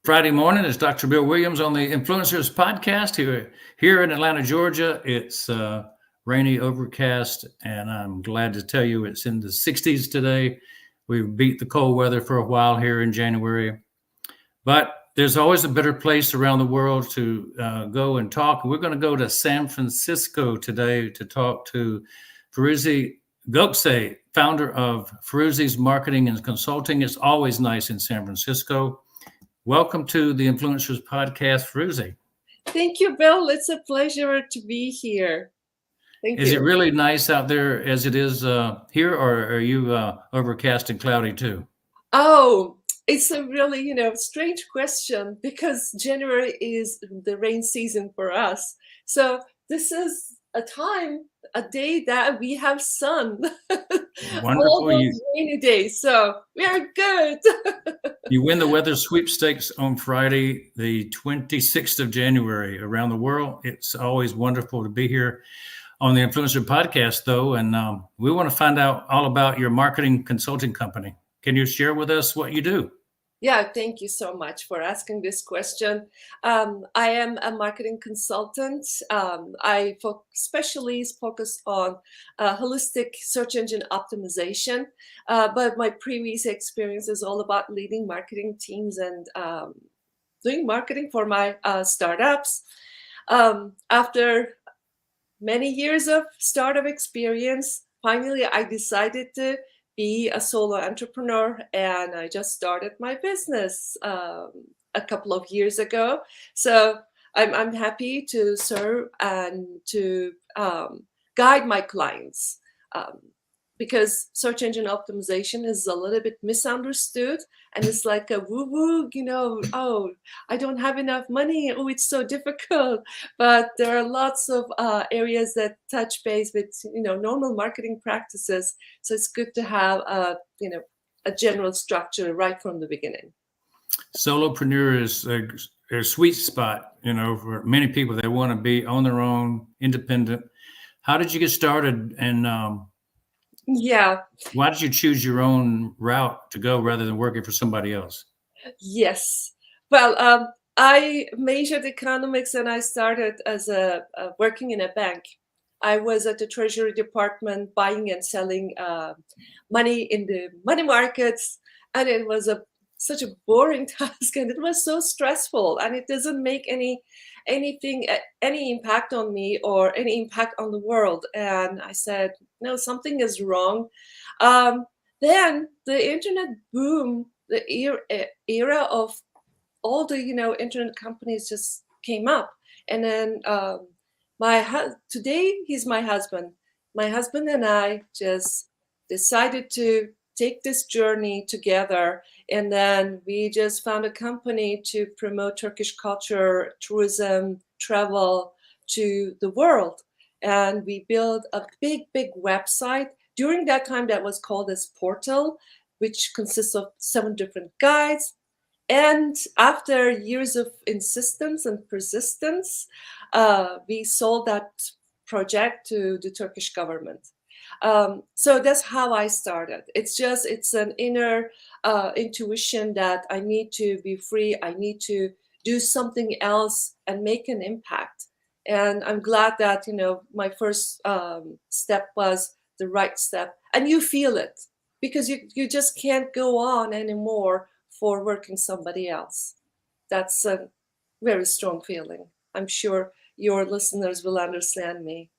Friday morning. It's Dr. Bill Williams on the Influencers Podcast here in Atlanta, Georgia. It's rainy, overcast, and I'm glad to tell you it's in the 60s today. We've beat the cold weather for a while here in January, but there's always a better place around the world to go and talk. We're going to go to San Francisco today to talk to Firuze Gokce, founder of Firuzes Marketing and Consulting. It's always nice in San Francisco. Welcome to the Influencers Podcast, Firuze. Thank you, Bill. It's a pleasure to be here. Thank you. Is it really nice out there as it is here, or are you overcast and cloudy too? Oh, it's a really, strange question because January is the rain season for us. So this is a day that we have sun. Wonderful. All those rainy days. So we are good. You win the weather sweepstakes on Friday, the 26th of January around the world. It's always wonderful to be here on the Influencer Podcast, though, and we want to find out all about your marketing consulting company. Can you share with us what you do? Yeah, thank you so much for asking this question. I am a marketing consultant. I especially focus on holistic search engine optimization, but my previous experience is all about leading marketing teams and doing marketing for my startups. After many years of startup experience, finally I decided to be a solo entrepreneur, and I just started my business a couple of years ago. So I'm happy to serve and to guide my clients because search engine optimization is a little bit misunderstood, and it's like a woo-woo, oh, I don't have enough money. Oh, it's so difficult. But there are lots of areas that touch base with, normal marketing practices. So it's good to have a general structure right from the beginning. Solopreneur is a sweet spot, for many people. They want to be on their own, independent. How did you get started, and yeah. why did you choose your own route to go rather than working for somebody else? Yes. Well, I majored economics and I started as working in a bank. I was at the Treasury Department buying and selling money in the money markets, and it was such a boring task, and it was so stressful, and it doesn't make any impact on me or any impact on the world. And I said, no, something is wrong. Then the internet boom, the era of all the internet companies just came up, and then today he's my husband. My husband and I just decided to take this journey together, and then we just found a company to promote Turkish culture, tourism, travel to the world. And we built a big website. During that time, that was called as Portal, which consists of 7 different guides. And after years of insistence and persistence, we sold that project to the Turkish government. So that's how I started. It's an inner intuition that I need to be free. I need to do something else and make an impact. And I'm glad that, my first step was the right step. And you feel it because you just can't go on anymore for working somebody else. That's a very strong feeling. I'm sure your listeners will understand me.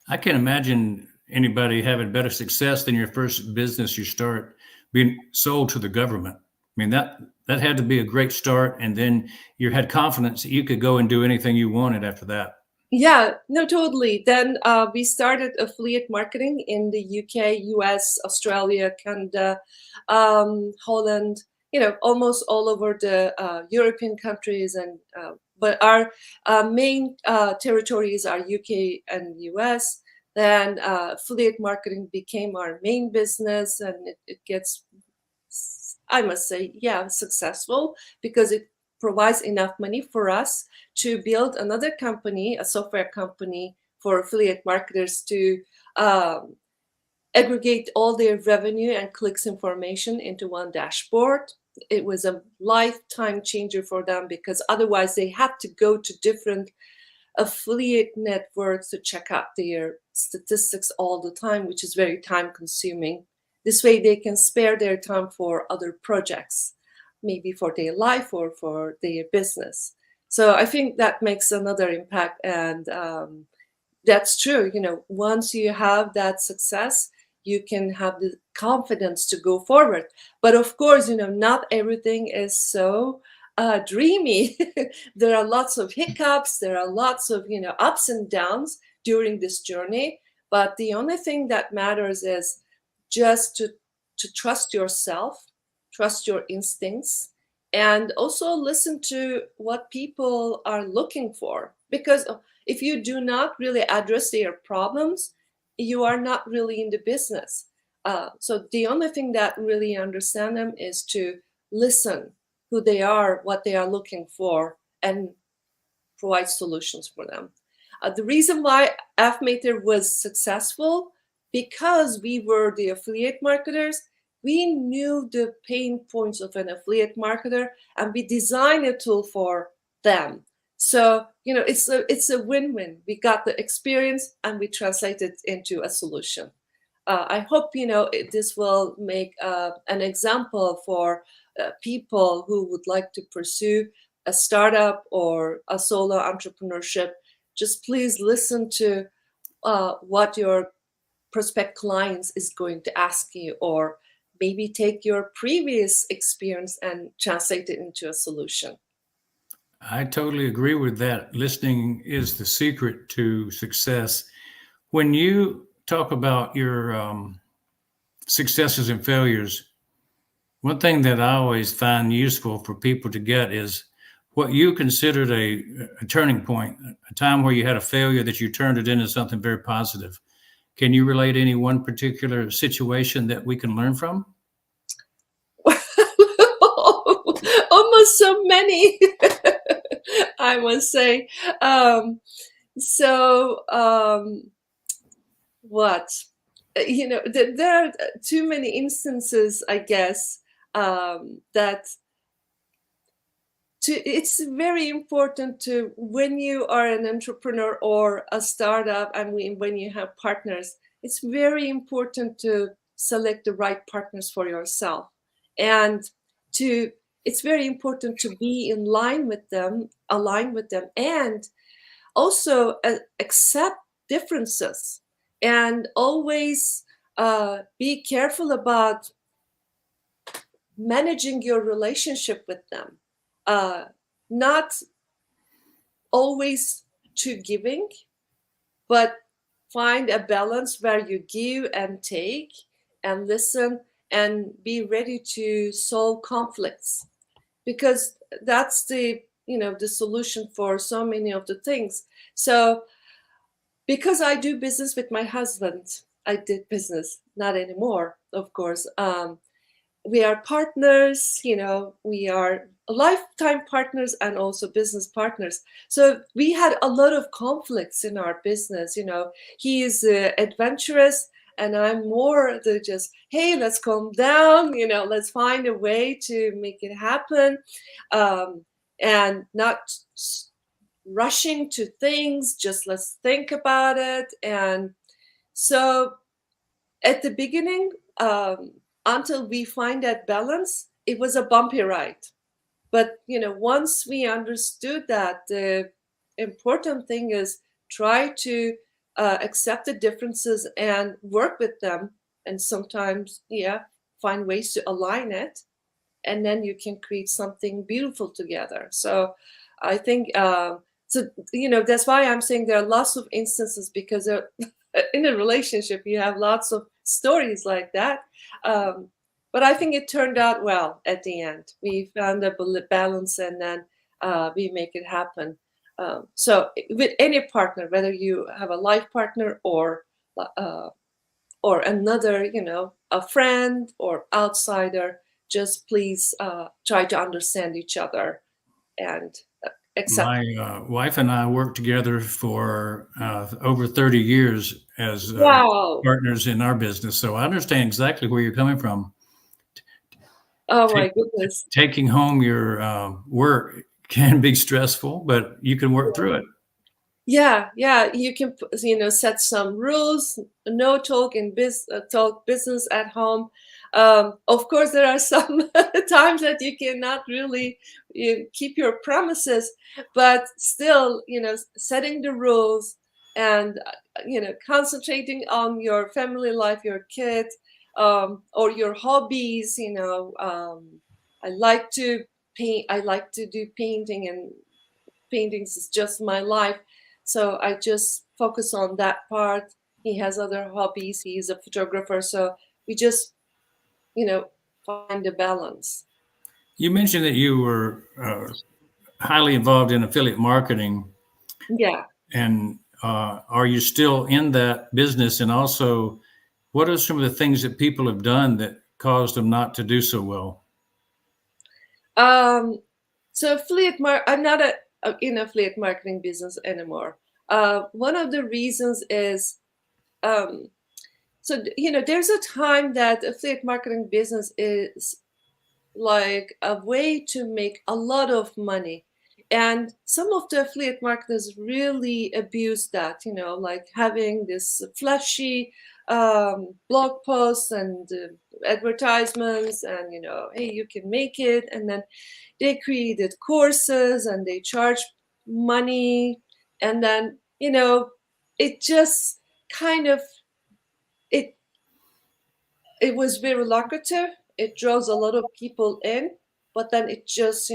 I can imagine anybody having better success than your first business you start being sold to the government. I mean, that had to be a great start. And then you had confidence that you could go and do anything you wanted after that. Yeah, no, totally. Then we started affiliate marketing in the UK, US, Australia, Canada, Holland, almost all over the European countries. And but our main territories are UK and US. Then affiliate marketing became our main business, and it gets, I must say, successful because it provides enough money for us to build another company, a software company for affiliate marketers to aggregate all their revenue and clicks information into one dashboard. it was a lifetime changer for them, because otherwise they had to go to different affiliate networks to check out their statistics all the time, which is very time consuming. This way they can spare their time for other projects, maybe for their life or for their business. So I think that makes another impact. And that's true. Once you have that success, you can have the confidence to go forward. But of course, not everything is so dreamy. There are lots of hiccups. There are lots of, ups and downs during this journey. But the only thing that matters is just to trust yourself, trust your instincts, and also listen to what people are looking for. Because if you do not really address their problems, you are not really in the business. So the only thing that really understand them is to listen who they are, what they are looking for, and provide solutions for them. The reason why Affmater was successful, because we were the affiliate marketers, we knew the pain points of an affiliate marketer, and we designed a tool for them. So, it's a win-win. We got the experience and we translated it into a solution. I hope, this will make an example for people who would like to pursue a startup or a solo entrepreneurship. Just please listen to what your prospect clients is going to ask you, or maybe take your previous experience and translate it into a solution. I totally agree with that. Listening is the secret to success. When you talk about your successes and failures, one thing that I always find useful for people to get is what you considered a turning point, a time where you had a failure that you turned it into something very positive. Can you relate any one particular situation that we can learn from? Almost so many, I must say. What? There are too many instances, I guess, that it's very important to, when you are an entrepreneur or a startup, and when you have partners, it's very important to select the right partners for yourself, and it's very important to be in line with them, align with them, and also accept differences, and always be careful about managing your relationship with them. Not always too giving, but find a balance where you give and take and listen and be ready to solve conflicts, because that's the solution for so many of the things. So because I do business with my husband, I did business, not anymore, of course. We are partners, we are lifetime partners and also business partners. So we had a lot of conflicts in our business. He is adventurous, and I'm more the just, hey, let's calm down, let's find a way to make it happen, and not rushing to things, just let's think about it. And so at the beginning, until we find that balance, it was a bumpy ride. But once we understood that, the important thing is try to accept the differences and work with them, and sometimes find ways to align it, and then you can create something beautiful together. So I think that's why I'm saying there are lots of instances, because in a relationship you have lots of stories like that. But I think it turned out well at the end. We found a balance, and then we make it happen. So with any partner, whether you have a life partner or another, a friend or outsider, just please try to understand each other and accept. My wife and I worked together for over 30 years as Wow. partners in our business. So I understand exactly where you're coming from. Oh my goodness. Taking home your work can be stressful, but you can work through it. Yeah, you can set some rules. No talking talk business at home. Of course, there are some times that you cannot really keep your promises, but still, setting the rules and concentrating on your family life, your kid, or your hobbies. I like to paint. I like to do painting, and paintings is just my life. So I just focus on that part. He has other hobbies. He's a photographer. So we just, find a balance. You mentioned that you were highly involved in affiliate marketing, Yeah. and are you still in that business? And also, what are some of the things that people have done that caused them not to do so well? So I'm not in affiliate marketing business anymore. One of the reasons is, there's a time that affiliate marketing business is like a way to make a lot of money. And some of the affiliate marketers really abuse that, like having this flashy blog posts and advertisements, and, hey, you can make it. And then they created courses and they charge money. And then, it just kind of, it it was very lucrative. It draws a lot of people in, but then it just,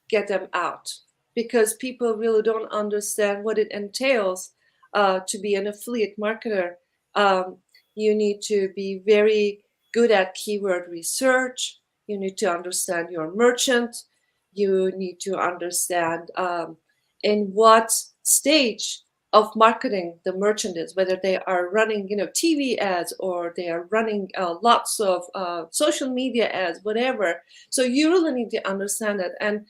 get them out, because people really don't understand what it entails to be an affiliate marketer. Um, you need to be very good at keyword research. You need to understand your merchant. You need to understand in what stage of marketing the merchant is, whether they are running, TV ads, or they are running lots of social media ads, whatever. So you really need to understand that. And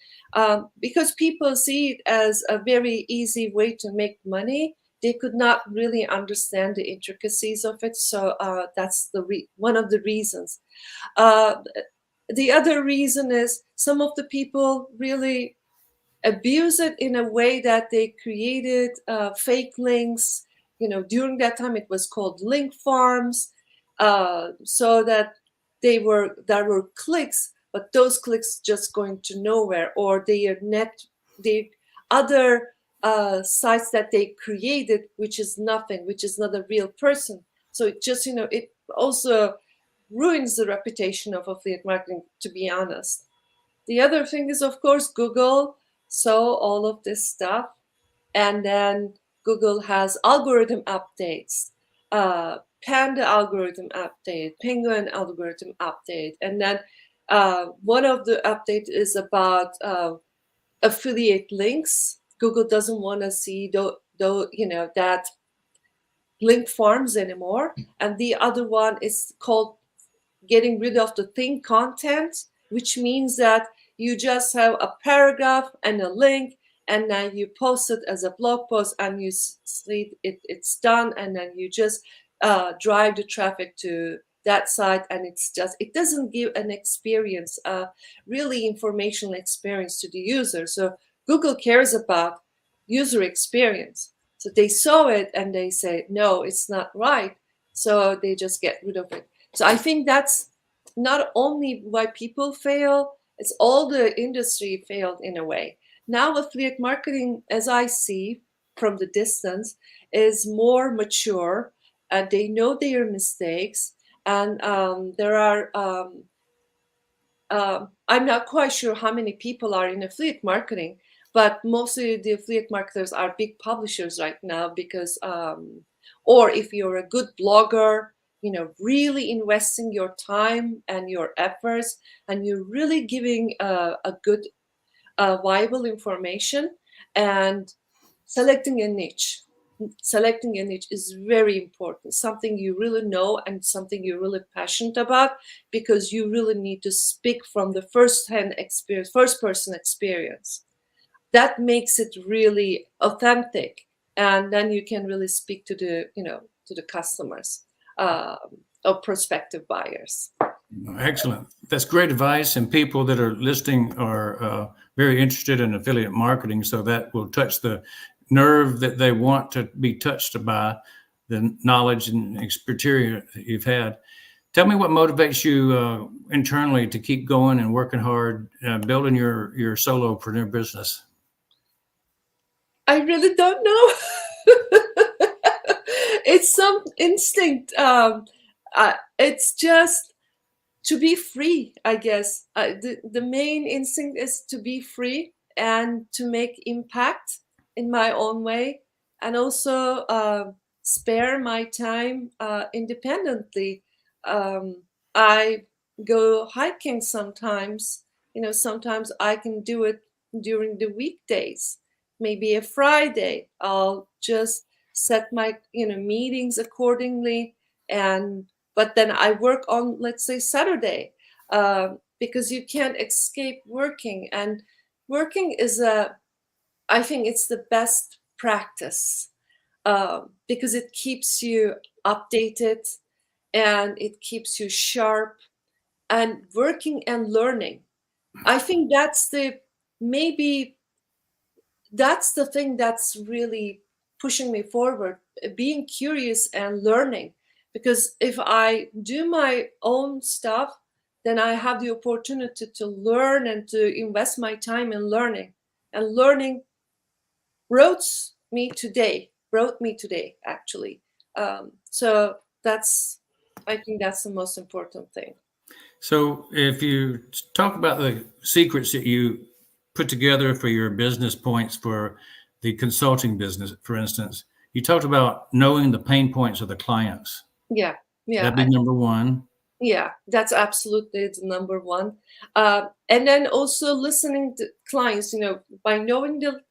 because people see it as a very easy way to make money, they could not really understand the intricacies of it. So that's one of the reasons. Uh, the other reason is some of the people really abuse it in a way that they created fake links. During that time it was called link farms, so that there were clicks, but those clicks just going to nowhere, or the other sites that they created, which is nothing, which is not a real person. So it just, it also ruins the reputation of affiliate marketing, to be honest. The other thing is, of course, Google saw all of this stuff, and then Google has algorithm updates, Panda algorithm update, Penguin algorithm update, and then one of the updates is about affiliate links. Google doesn't want to see that link farms anymore, and the other one is called getting rid of the thin content, which means that you just have a paragraph and a link, and then you post it as a blog post, and you see it's done, and then you just drive the traffic to that site, and it doesn't give an experience, really informational experience to the user. So Google cares about user experience. So they saw it and they say, no, it's not right. So they just get rid of it. So I think that's not only why people fail, it's all the industry failed in a way. Now affiliate marketing, as I see from the distance, is more mature. They know their mistakes, and there are I'm not quite sure how many people are in affiliate marketing, but mostly the affiliate marketers are big publishers right now, because, or if you're a good blogger, really investing your time and your efforts, and you're really giving a good, viable information, and selecting a niche. Selecting a niche is very important, something you really know and something you're really passionate about, because you really need to speak from the first-hand experience, first-person experience. That makes it really authentic, and then you can really speak to the customers, or prospective buyers. Excellent. That's great advice. And people that are listening are very interested in affiliate marketing. So that will touch the nerve that they want to be touched by, the knowledge and expertise that you've had. Tell me what motivates you internally to keep going and working hard, building your solopreneur business. I really don't know. It's some instinct. It's just to be free, I guess. The main instinct is to be free and to make impact in my own way, and also spare my time independently. I go hiking sometimes. Sometimes I can do it during the weekdays. Maybe a Friday, I'll just set my meetings accordingly, and but then I work on, let's say, Saturday, because you can't escape working, and working is I think it's the best practice, because it keeps you updated and it keeps you sharp, and working and learning. I think maybe that's the thing that's really pushing me forward, being curious and learning. Because if I do my own stuff, then I have the opportunity to learn and to invest my time in learning. And learning brought brought me today, actually. So I think that's the most important thing. So if you talk about the secrets that you put together for your business points for the consulting business, for instance, you talked about knowing the pain points of the clients. Yeah. That'd be number one. Yeah, that's absolutely the number one. And then also listening to clients, by knowing the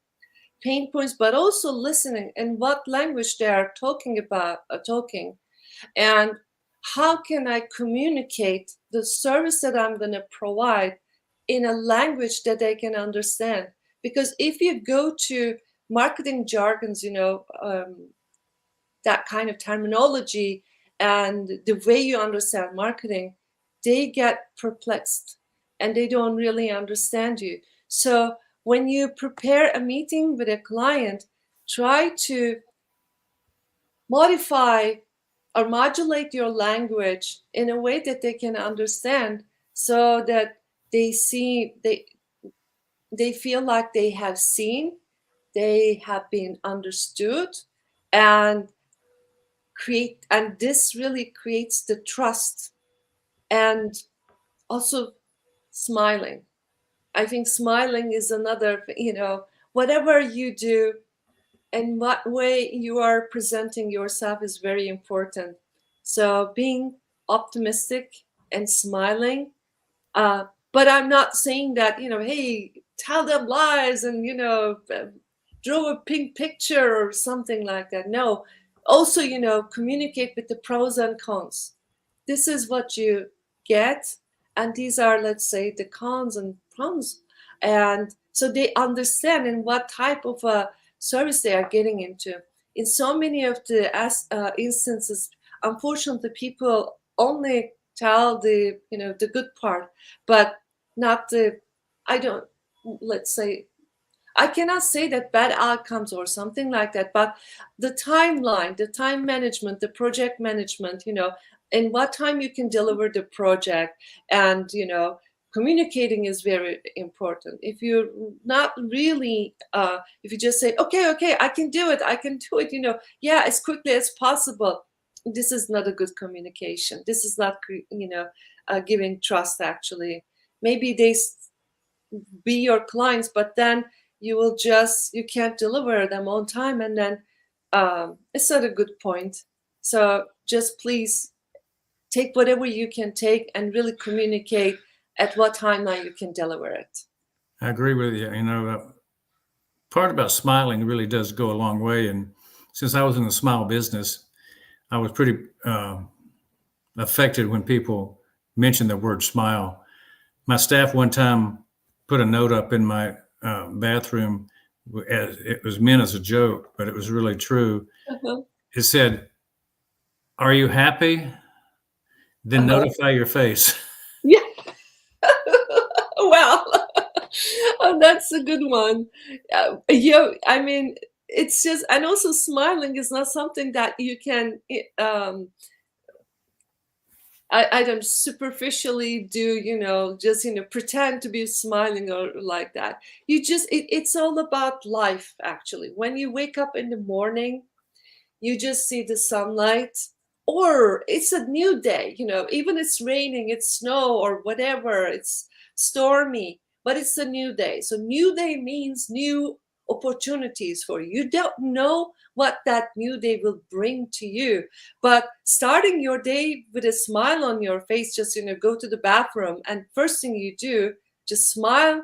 pain points, but also listening and what language they are talking about, and how can I communicate the service that I'm going to provide in a language that they can understand. Because if you go to marketing jargons, that kind of terminology and the way you understand marketing, they get perplexed and they don't really understand you. So when you prepare a meeting with a client, try to modify or modulate your language in a way that they can understand, so that they feel like they have seen, they have been understood, and this really creates the trust. And also smiling. I think smiling is another, whatever you do and what way you are presenting yourself is very important. So being optimistic and smiling, but I'm not saying that, hey, tell them lies and, draw a pink picture or something like that. No, also, communicate with the pros and cons. This is what you get, and these are, let's say, the cons and pros. And so they understand in what type of a service they are getting into. In so many of the instances, unfortunately, people only tell the good part, but not the, I don't, let's say, I cannot say that bad outcomes or something like that, but the timeline, the time management, the project management, in what time you can deliver the project, and communicating is very important. If you're not really, if you just say, okay, I can do it, yeah, as quickly as possible, this is not a good communication. This is not, giving trust, actually. Maybe they be your clients, but then you can't deliver them on time, and then it's not a good point. So just please take whatever you can take and really communicate at what timeline you can deliver it. I agree with you. Part about smiling really does go a long way. And since I was in the smile business, I was pretty affected when people mentioned the word smile. My staff one time put a note up in my bathroom. It was meant as a joke, but it was really true. It said, "Are you happy? Then notify your face." That's a good one. Yeah, I mean, it's just, and also smiling is not something that you can, I don't superficially do, just, pretend to be smiling or like that. You just, it's all about life, actually. When you wake up in the morning, you just see the sunlight, or it's a new day, even it's raining, it's snow or whatever, it's stormy, but it's a new day. So new day means new opportunities for you. You don't know what that new day will bring to you, but starting your day with a smile on your face, just go to the bathroom and first thing you do, just smile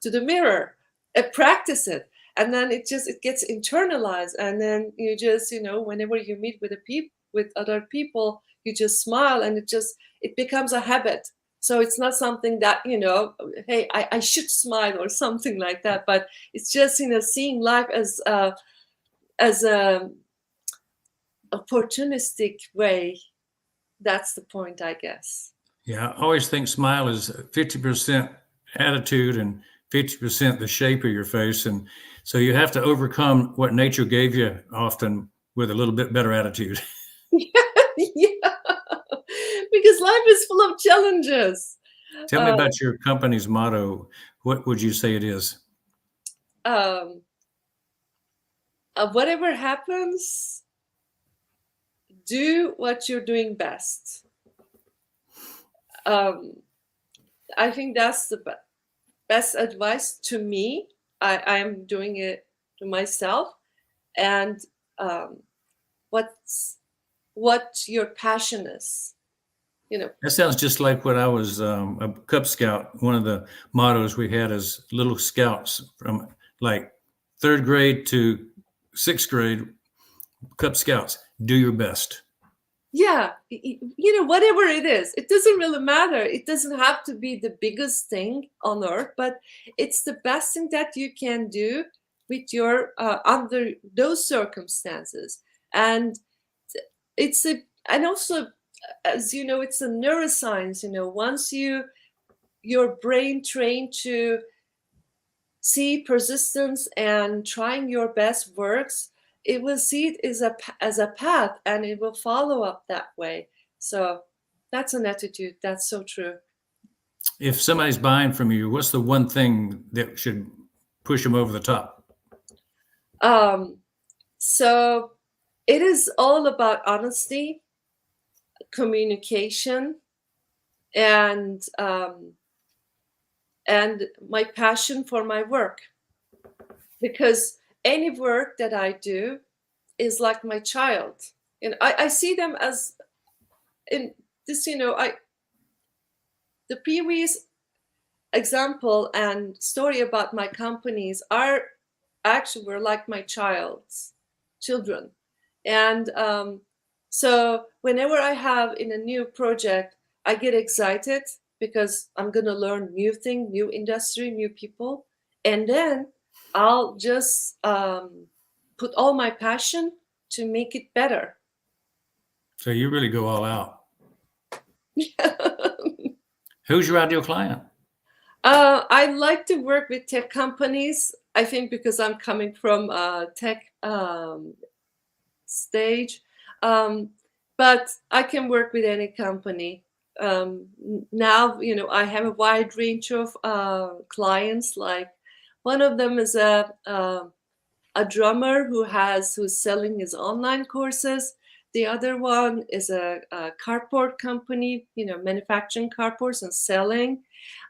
to the mirror and practice it. And then it gets internalized, and then you just, whenever you meet with other people, you just smile, and it becomes a habit. So it's not something that, hey, I should smile or something like that, but it's just, seeing life as a opportunistic way. That's the point, I guess. Yeah, I always think smile is 50% attitude and 50% the shape of your face. And so you have to overcome what nature gave you often with a little bit better attitude. Yeah, because life is full of challenges. Tell me about your company's motto. What would you say it is? Whatever happens, do what you're doing best. I think that's the best advice to me. I'm doing it to myself. And what your passion is. That sounds just like when I was a Cub Scout. One of the mottos we had as little scouts from like 3rd grade to 6th grade, Cub Scouts, do your best. Yeah, whatever it is, it doesn't really matter. It doesn't have to be the biggest thing on earth, but it's the best thing that you can do with your under those circumstances. And and also, as you know, it's a neuroscience. Once your brain trained to see persistence and trying your best works, it will see it as a path, and it will follow up that way. So that's an attitude. That's so true. If somebody's buying from you, what's the one thing that should push them over the top? So it is all about honesty, communication, and my passion for my work. Because any work that I do is like my child. And I see them as in this, the previous example and story about my companies are actually were like my children. And so whenever I have in a new project, I get excited because I'm going to learn new thing, new industry, new people. And then I'll just put all my passion to make it better. So you really go all out. Who's your ideal client? I like to work with tech companies. I think because I'm coming from a tech stage, but I can work with any company. Now, I have a wide range of clients. Like one of them is a drummer who's selling his online courses. The other one is a cardboard company, manufacturing cardboards and selling.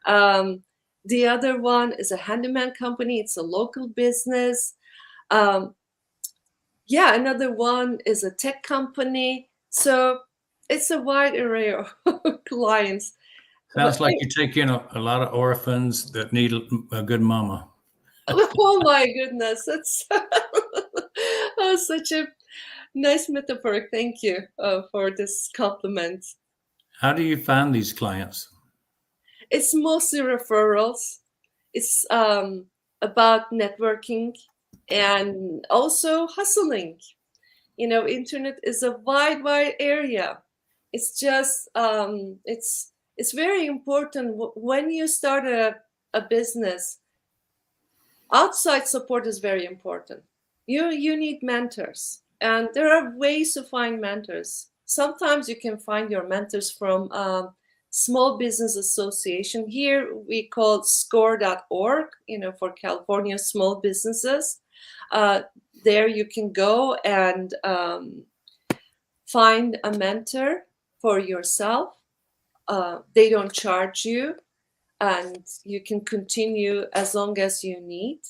The other one is a handyman company. It's a local business. Another one is a tech company. So it's a wide array of clients. Sounds like you take in a lot of orphans that need a good mama. Oh my goodness, that's such a nice metaphor. Thank you for this compliment. How do you find these clients? It's mostly referrals. It's about networking and also hustling. Internet is a wide area. It's just it's very important when you start a business. Outside support is very important. You need mentors, and there are ways to find mentors. Sometimes you can find your mentors from small business association. Here we call score.org, for California small businesses. Uh, there you can go and find a mentor for yourself. They don't charge you, and you can continue as long as you need.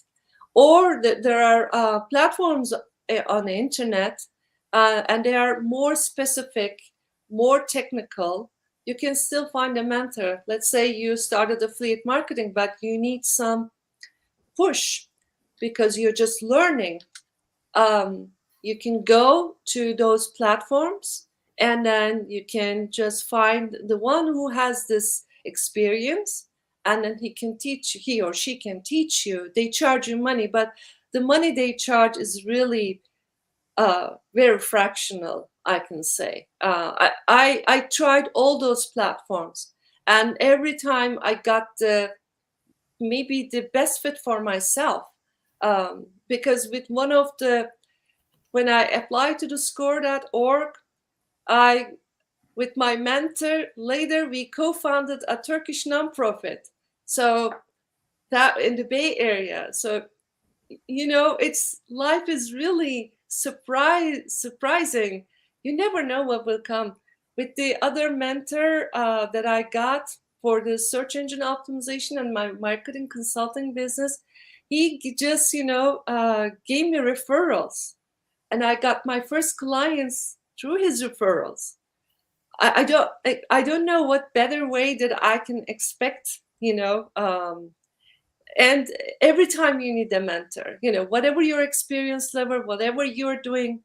Or there are platforms on the internet, and they are more specific, more technical. You can still find a mentor. Let's say you started affiliate marketing, but you need some push because you're just learning. You can go to those platforms, and then you can just find the one who has this experience, and then he or she can teach you. They charge you money, but the money they charge is really very fractional, I can say. I tried all those platforms, and every time I got maybe the best fit for myself, because with one of the when I applied to the score.org, with my mentor, later we co-founded a Turkish nonprofit. So that in the Bay Area. So, life is really surprising. You never know what will come. With the other mentor that I got for the search engine optimization and my marketing consulting business, he just, gave me referrals. And I got my first clients through his referrals. I don't know what better way that I can expect, and every time you need a mentor, whatever your experience level, whatever you're doing,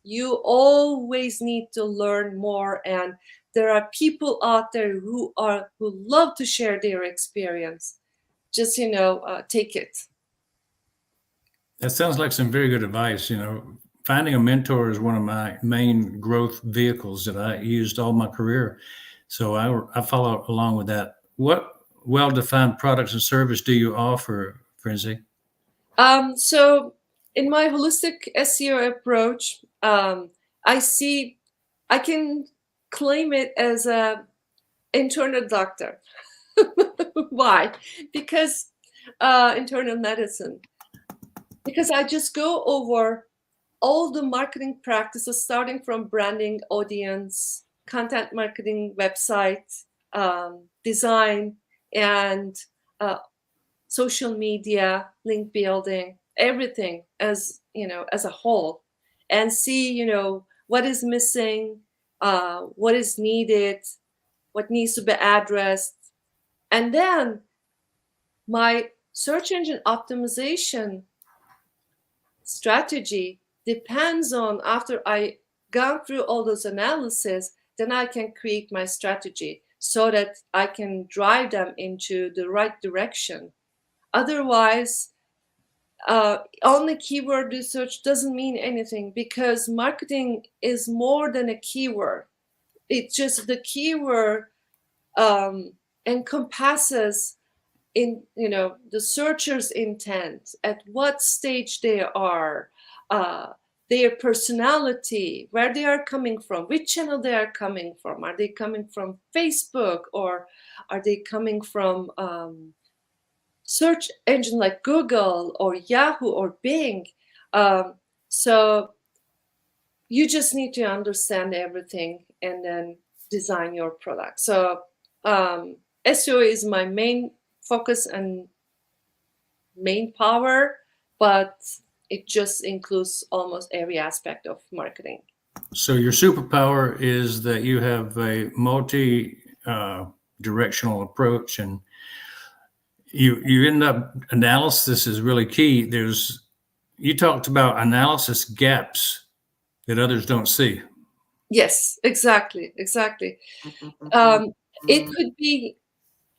you always need to learn more. And there are people out there who love to share their experience. Just, take it. That sounds like some very good advice. Finding a mentor is one of my main growth vehicles that I used all my career. So I follow along with that. What well-defined products and service do you offer, Firuze? So in my holistic SEO approach, I can claim it as a internal doctor. Why? Because internal medicine. Because I just go over all the marketing practices, starting from branding, audience, content marketing, website, design, and social media, link building, everything as a whole, and see what is missing, what is needed, what needs to be addressed. And then my search engine optimization strategy depends on, after I gone through all those analysis, then I can create my strategy so that I can drive them into the right direction. Otherwise, only keyword research doesn't mean anything, because marketing is more than a keyword. It's just the keyword encompasses in the searcher's intent, at what stage they are, their personality, where they are coming from, which channel they are coming from. Are they coming from Facebook, or are they coming from search engine like Google or Yahoo or Bing? So you just need to understand everything and then design your product. So SEO is my main focus and main power, but it just includes almost every aspect of marketing. So your superpower is that you have a multi-directional approach, and you end up, analysis is really key. You talked about analysis gaps that others don't see. Yes, exactly. It could be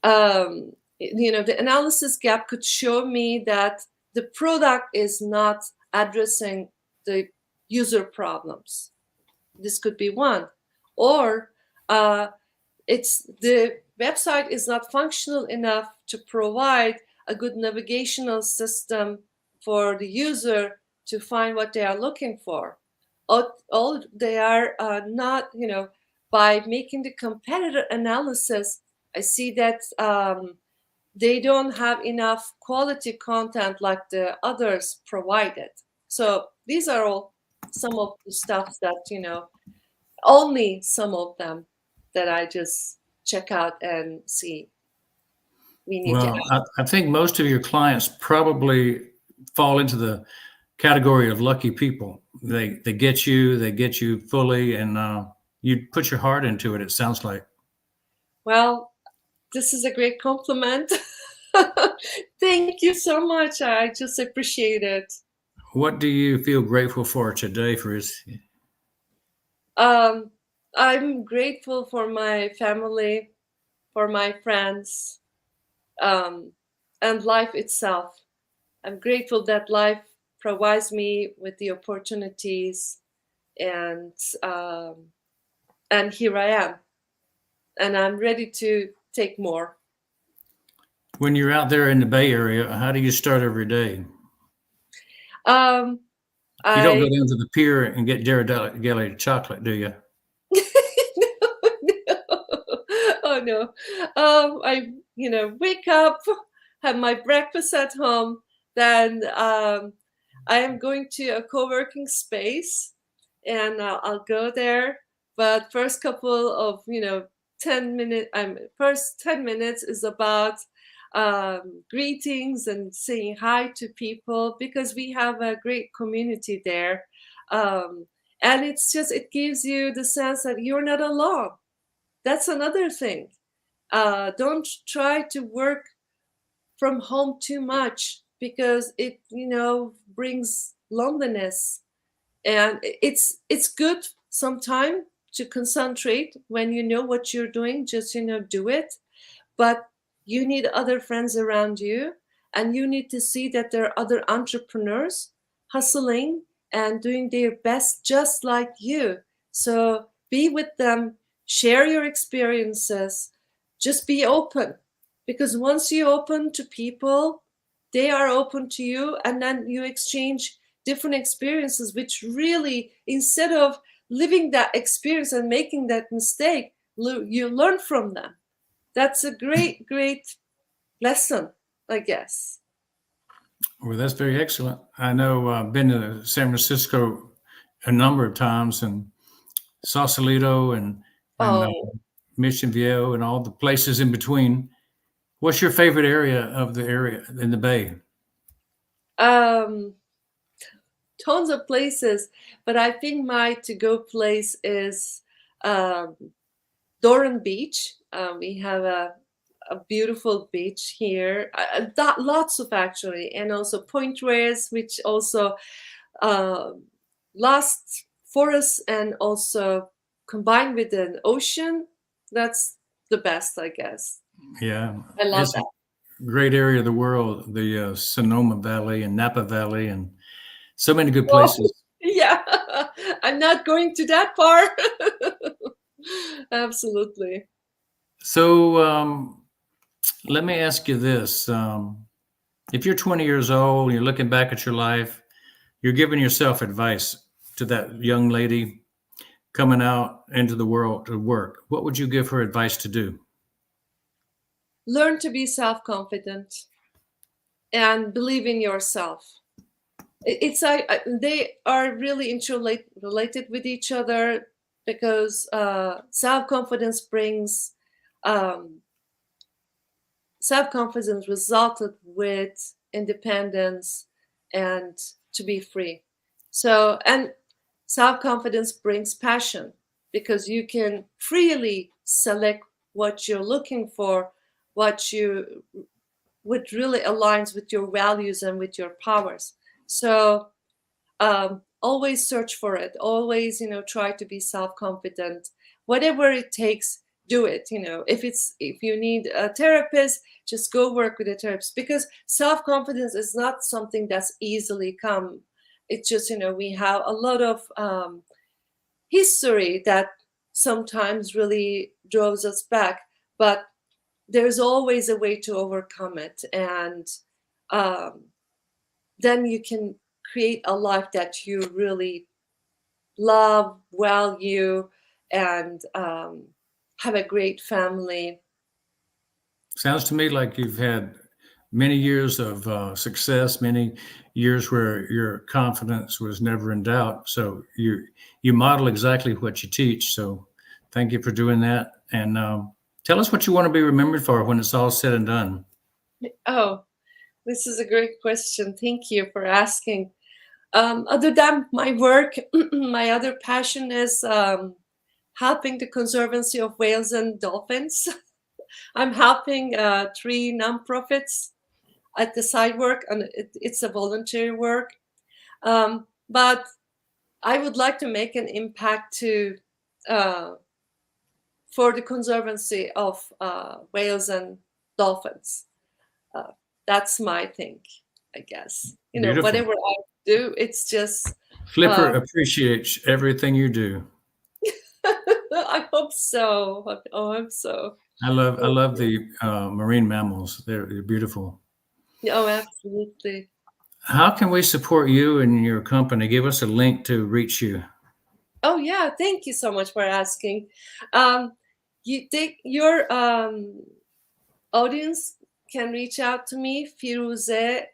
the analysis gap could show me that the product is not addressing the user problems. This could be one. Or it's the website is not functional enough to provide a good navigational system for the user to find what they are looking for. All they are not, by making the competitor analysis, I see that they don't have enough quality content like the others provided. So these are all some of the stuff that, only some of them that I just check out and see we need to Well, I think most of your clients probably fall into the category of lucky people. They get you fully, and you put your heart into it. It sounds like. Well, this is a great compliment. Thank you so much. I just appreciate it. What do you feel grateful for today, Firuzes? Um, I'm grateful for my family, for my friends, um, and life itself. I'm grateful that life provides me with the opportunities, and um, and here I am, and I'm ready to take more. When you're out there in the Bay Area, how do you start every day? Um, You don't go I down to the pier and get Ghirardelli chocolate, do you? no, no. Oh no. I wake up, have my breakfast at home, then I am going to a co-working space, and I'll go there. But first couple of 10 minutes, first 10 minutes is about greetings and saying hi to people, because we have a great community there. Um, and it gives you the sense that you're not alone. That's another thing. Don't try to work from home too much, because it brings loneliness, and it's good sometime to concentrate when you know what you're doing. Just do it, but you need other friends around you, and you need to see that there are other entrepreneurs hustling and doing their best just like you. So be with them, share your experiences, just be open, because once you open to people, they are open to you, and then you exchange different experiences, which really, instead of living that experience and making that mistake, you learn from them. That's a great, great lesson, I guess. Well, that's very excellent. I know I've been to San Francisco a number of times, and Sausalito and Oh, Mission Viejo and all the places in between. What's your favorite area of the area in the Bay? um, tons of places, but I think my to-go place is um, Doran Beach. We have a beautiful beach here, lots of actually, and also Point Reyes, which also uh, lost forests and also combined with an ocean. That's the best, I guess. Yeah, I love it's a that. great area of the world, the Sonoma Valley and Napa Valley, and so many good Oh, places. yeah, I'm not going to that far. Absolutely. So let me ask you this. If you're 20 years old, you're looking back at your life, you're giving yourself advice to that young lady coming out into the world to work, what would you give her advice to do? Learn to be self-confident and believe in yourself. It's they are really interrelated with each other, because self-confidence brings um, self-confidence resulted with independence and to be free. So, and self-confidence brings passion, because you can freely select what you're looking for, what really aligns with your values and with your powers. So always search for it, always try to be self-confident, whatever it takes, do it. If you need a therapist, just go work with a therapist, because self-confidence is not something that's easily come. It's just we have a lot of history that sometimes really draws us back, but there's always a way to overcome it. And then you can create a life that you really love, value, and have a great family. Sounds to me like you've had many years of success, many years where your confidence was never in doubt. So you model exactly what you teach. So thank you for doing that. And tell us what you want to be remembered for when it's all said and done. Oh, this is a great question. Thank you for asking. Other than my work, my other passion is helping the conservancy of whales and dolphins. I'm helping 3 nonprofits at the side work, and it's a volunteer work. But I would like to make an impact to for the conservancy of whales and dolphins. That's my thing, I guess. Beautiful. Whatever I do, it's just Flipper appreciates everything you do. I hope so. I hope so. I love the marine mammals. They're beautiful. Oh, absolutely. How can we support you and your company? Give us a link to reach you. Oh yeah, thank you so much for asking. You take your audience can reach out to me, Firuze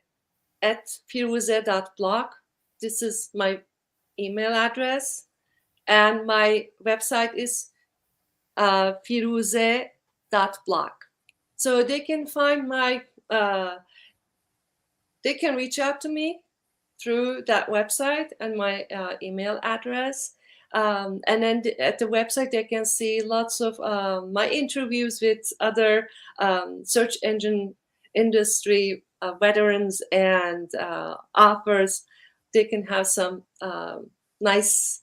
at firuze.blog. This is my email address, and my website is firuze.blog. So they can find my they can reach out to me through that website and my email address. And then at the website, they can see lots of my interviews with other search engine industry veterans and authors. They can have some nice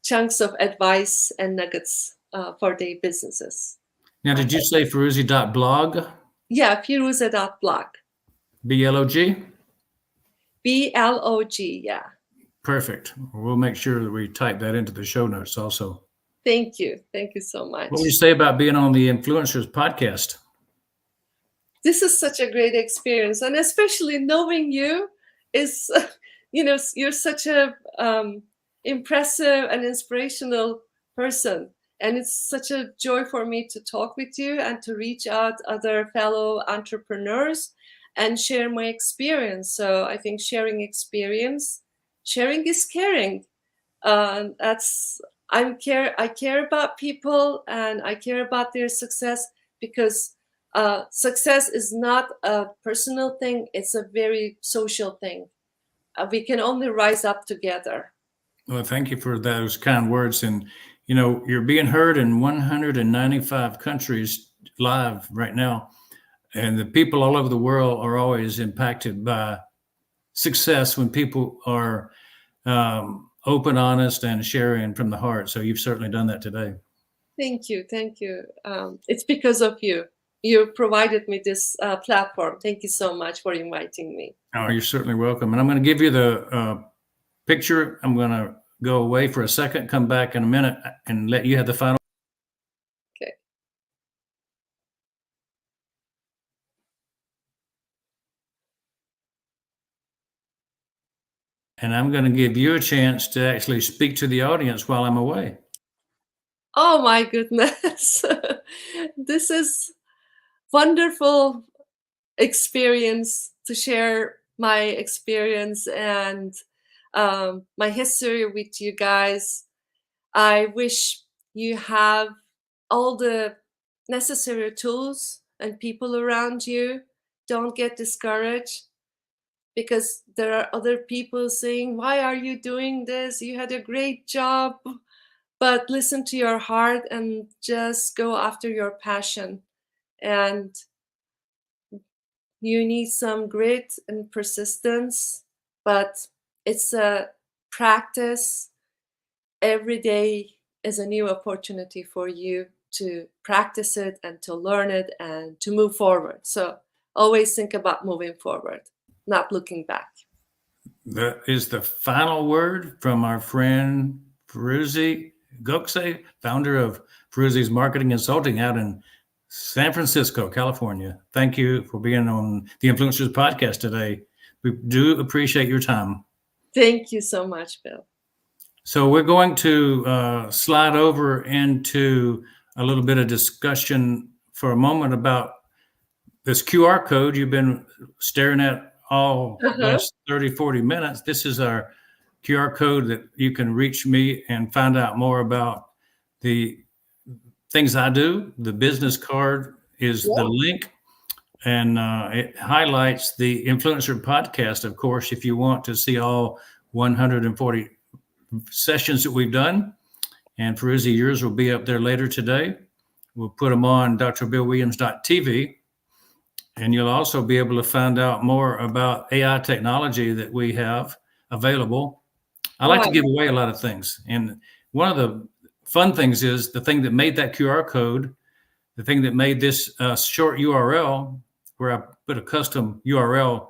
chunks of advice and nuggets for their businesses. Now, did you say Firuze.blog? Yeah, Firuze.blog. B-L-O-G? B-L-O-G, yeah. Perfect. We'll make sure that we type that into the show notes also. Thank you. Thank you so much. What would you say about being on the Influencers podcast? This is such a great experience. And especially knowing you is, you're such a impressive and inspirational person. And it's such a joy for me to talk with you and to reach out other fellow entrepreneurs and share my experience. So I think sharing is caring. I care about people, and I care about their success, because success is not a personal thing. It's a very social thing. We can only rise up together. Well, thank you for those kind words. And, you're being heard in 195 countries live right now. And the people all over the world are always impacted by success when people are open, honest, and sharing from the heart. So you've certainly done that today. Thank you. Thank you. It's because of you. You provided me this platform. Thank you so much for inviting me. Oh, you're certainly welcome. And I'm going to give you the picture. I'm going to go away for a second, come back in a minute, and let you have the final. Okay. And I'm going to give you a chance to actually speak to the audience while I'm away. Oh my goodness. This is wonderful experience to share my experience and my history with you guys. I wish you have all the necessary tools and people around you. Don't get discouraged, because there are other people saying, why are you doing this? You had a great job. But listen to your heart and just go after your passion. And you need some grit and persistence, but it's a practice. Every day is a new opportunity for you to practice it and to learn it and to move forward. So always think about moving forward, not looking back. That is the final word from our friend Firuze Gokce, founder of Firuze's Marketing Consulting out in San Francisco, California. Thank you for being on the Influencers Podcast today. We do appreciate your time. Thank you so much, Bill. So we're going to slide over into a little bit of discussion for a moment about this QR code you've been staring at all last 30, 40 minutes. This is our QR code that you can reach me and find out more about the things I do. The business card is the link, and it highlights the Influencer Podcast, of course, if you want to see all 140 sessions that we've done. And Firuze, yours will be up there later today. We'll put them on drbillwilliams.tv. And you'll also be able to find out more about AI technology that we have available. I like to give away a lot of things. And one of the fun things is the thing that made that QR code, the thing that made this short URL, where I put a custom URL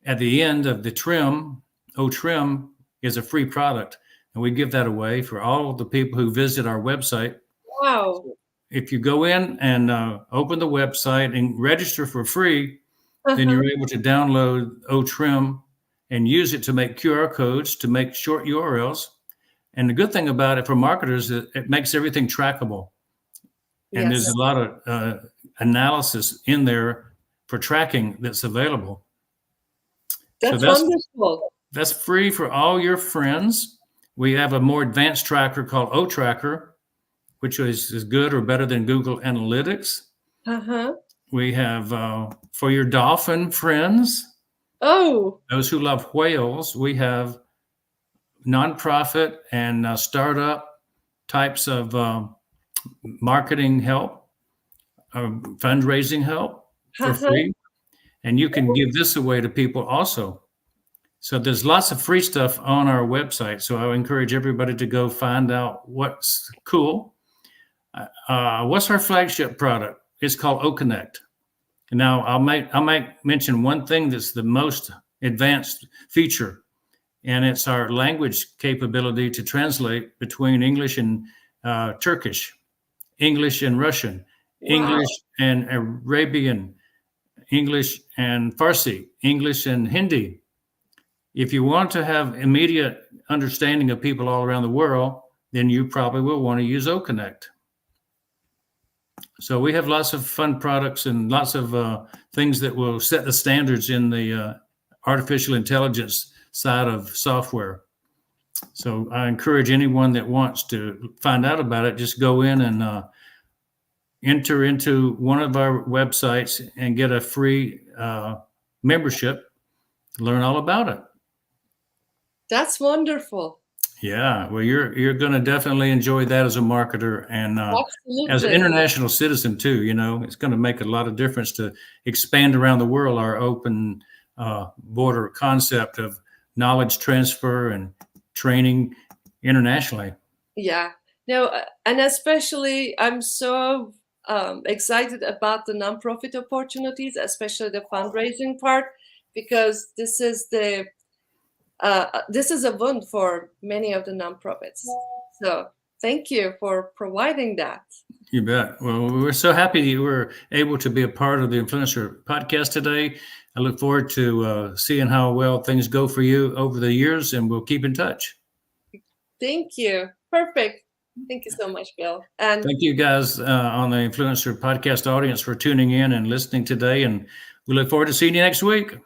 at the end of the trim, OTrim, is a free product. And we give that away for all the people who visit our website. Wow. If you go in and open the website and register for free, then you're able to download OTrim and use it to make QR codes, to make short URLs. And the good thing about it for marketers is it makes everything trackable. And there's a lot of analysis in there for tracking that's available. That's wonderful. That's free for all your friends. We have a more advanced tracker called OTRer, which is good or better than Google Analytics. We have for your dolphin friends, those who love whales, we have nonprofit and startup types of marketing help, fundraising help for free. And you can give this away to people also. So there's lots of free stuff on our website. So I encourage everybody to go find out what's cool. What's our flagship product? It's called OConnect. Now I might mention one thing that's the most advanced feature, and it's our language capability to translate between English and Turkish, English and Russian, English and Arabian, English and Farsi, English and Hindi. If you want to have immediate understanding of people all around the world, then you probably will want to use OConnect. So we have lots of fun products and lots of things that will set the standards in the artificial intelligence side of software. So I encourage anyone that wants to find out about it, just go in and enter into one of our websites and get a free membership, learn all about it. That's wonderful. Yeah, well, you're going to definitely enjoy that as a marketer, and as an international citizen too. You know, it's going to make a lot of difference to expand around the world our open border concept of knowledge transfer and training internationally. Yeah, no, and especially I'm so excited about the nonprofit opportunities, especially the fundraising part, because this is a win for many of the nonprofits. So thank you for providing that. You bet. Well, we're so happy you were able to be a part of the Influencer Podcast today. I look forward to seeing how well things go for you over the years, and we'll keep in touch. Thank you. Perfect. Thank you so much, Bill. And thank you guys on the Influencer Podcast audience for tuning in and listening today. And we look forward to seeing you next week.